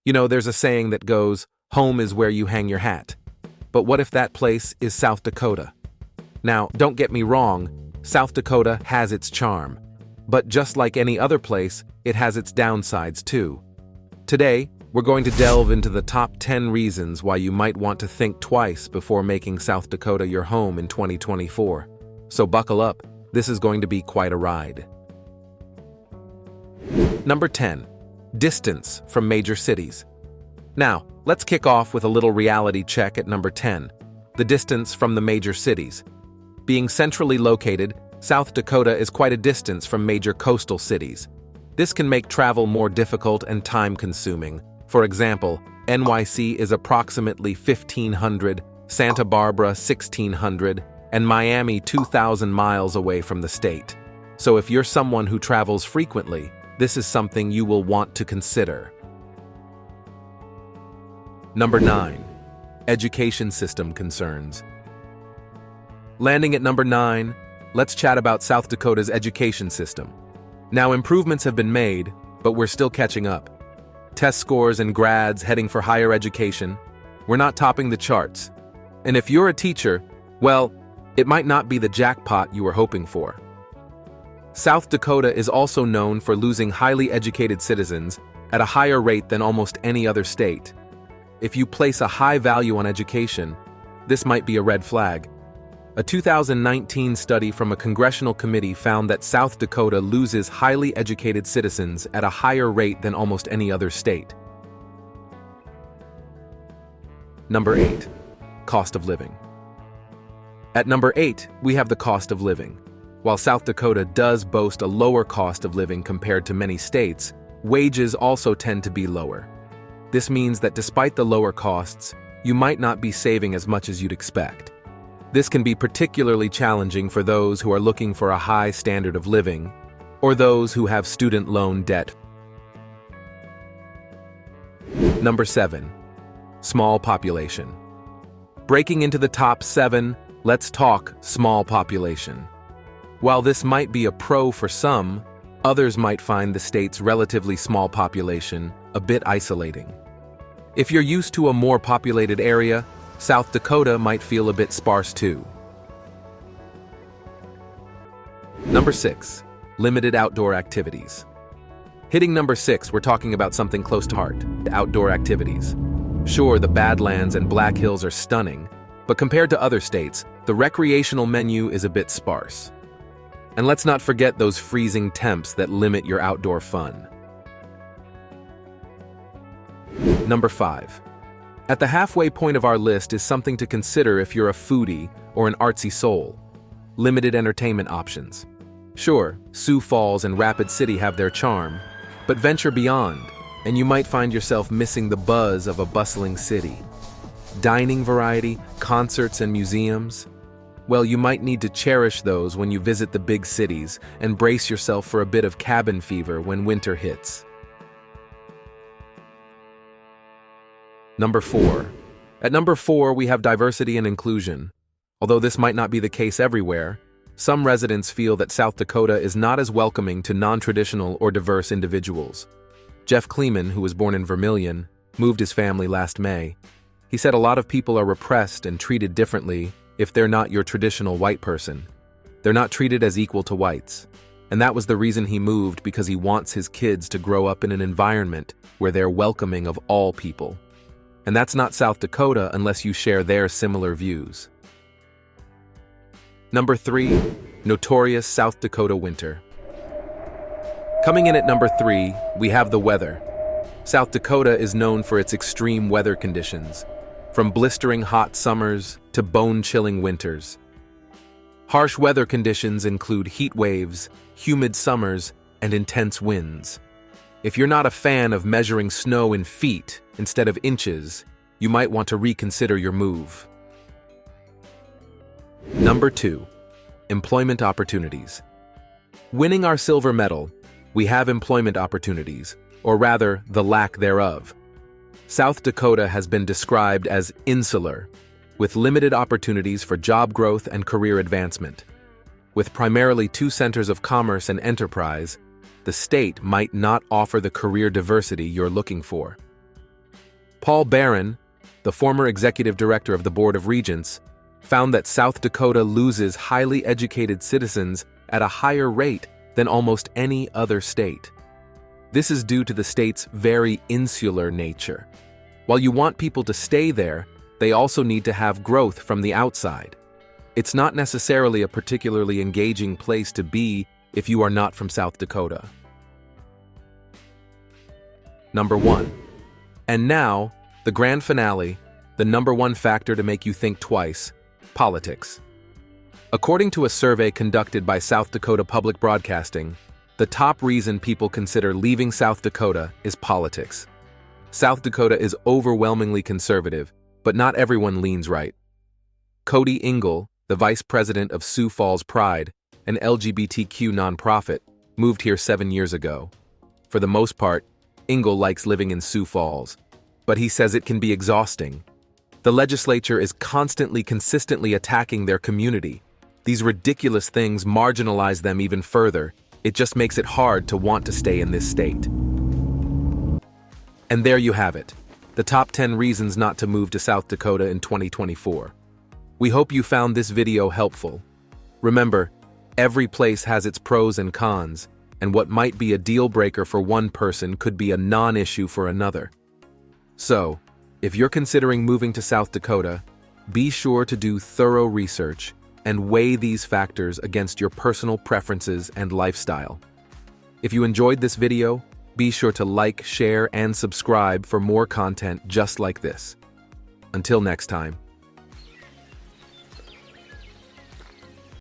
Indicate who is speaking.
Speaker 1: You know, there's a saying that goes, home is where you hang your hat. But what if that place is South Dakota? Now, don't get me wrong, South Dakota has its charm. But just like any other place, it has its downsides too. Today, we're going to delve into the top 10 reasons why you might want to think twice before making South Dakota your home in 2024. So buckle up, this is going to be quite a ride. Number 10. Distance from major cities. Now, let's kick off with a little reality check at number 10. The distance from the major cities. Being centrally located, South Dakota is quite a distance from major coastal cities. This can make travel more difficult and time-consuming. For example, NYC is approximately 1,500, Santa Barbara 1,600, and Miami 2,000 miles away from the state. So if you're someone who travels frequently, this is something you will want to consider. Number 9. Education system concerns. Landing at number 9, let's chat about South Dakota's education system. Now, improvements have been made, but we're still catching up. Test scores and grads heading for higher education, we're not topping the charts. And if you're a teacher, well, it might not be the jackpot you were hoping for. South Dakota is also known for losing highly educated citizens at a higher rate than almost any other state. If you place a high value on education, this might be a red flag. A 2019 study from a congressional committee found that South Dakota loses highly educated citizens at a higher rate than almost any other state. Number 8. Cost of living. At number 8, we have the cost of living. While South Dakota does boast a lower cost of living compared to many states, wages also tend to be lower. This means that despite the lower costs, you might not be saving as much as you'd expect. This can be particularly challenging for those who are looking for a high standard of living, or those who have student loan debt. Number 7. Small population. Breaking into the top 7, let's talk small population. While this might be a pro for some, others might find the state's relatively small population a bit isolating. If you're used to a more populated area, South Dakota might feel a bit sparse too. Number 6. Limited outdoor activities. Hitting number 6, we're talking about something close to heart: outdoor activities. Sure, the Badlands and Black Hills are stunning, but compared to other states, the recreational menu is a bit sparse. And let's not forget those freezing temps that limit your outdoor fun. Number 5. At the halfway point of our list is something to consider if you're a foodie or an artsy soul: limited entertainment options. Sure, Sioux Falls and Rapid City have their charm, but venture beyond, and you might find yourself missing the buzz of a bustling city. Dining variety, concerts, and museums? Well, you might need to cherish those when you visit the big cities and brace yourself for a bit of cabin fever when winter hits. Number 4. At number 4, we have diversity and inclusion. Although this might not be the case everywhere, some residents feel that South Dakota is not as welcoming to non-traditional or diverse individuals. Jeff Kleeman, who was born in Vermillion, moved his family last May. He said a lot of people are repressed and treated differently if they're not your traditional white person. They're not treated as equal to whites. And that was the reason he moved, because he wants his kids to grow up in an environment where they're welcoming of all people. And that's not South Dakota unless you share their similar views. Number 3. Notorious South Dakota winter. Coming in at number 3, we have the weather. South Dakota is known for its extreme weather conditions, from blistering hot summers to bone-chilling winters. Harsh weather conditions include heat waves, humid summers, and intense winds. If you're not a fan of measuring snow in feet instead of inches, you might want to reconsider your move. Number 2. Employment opportunities. Winning our silver medal, we have employment opportunities, or rather, the lack thereof. South Dakota has been described as insular, with limited opportunities for job growth and career advancement. With primarily 2 centers of commerce and enterprise, the state might not offer the career diversity you're looking for. Paul Barron, the former executive director of the Board of Regents, found that South Dakota loses highly educated citizens at a higher rate than almost any other state. This is due to the state's very insular nature. While you want people to stay there, they also need to have growth from the outside. It's not necessarily a particularly engaging place to be if you are not from South Dakota. Number 1. And now, the grand finale, the number one factor to make you think twice: politics. According to a survey conducted by South Dakota Public Broadcasting, the top reason people consider leaving South Dakota is politics. South Dakota is overwhelmingly conservative, but not everyone leans right. Cody Engel, the vice president of Sioux Falls Pride, an LGBTQ nonprofit, moved here 7 years ago. For the most part, Engel likes living in Sioux Falls, but he says it can be exhausting. The legislature is consistently attacking their community. These ridiculous things marginalize them even further. It just makes it hard to want to stay in this state. And there you have it, the top 10 reasons not to move to South Dakota in 2024. We hope you found this video helpful. Remember, every place has its pros and cons, and what might be a deal breaker for one person could be a non-issue for another. So, if you're considering moving to South Dakota, be sure to do thorough research and weigh these factors against your personal preferences and lifestyle. If you enjoyed this video, be sure to like, share, and subscribe for more content just like this. Until next time.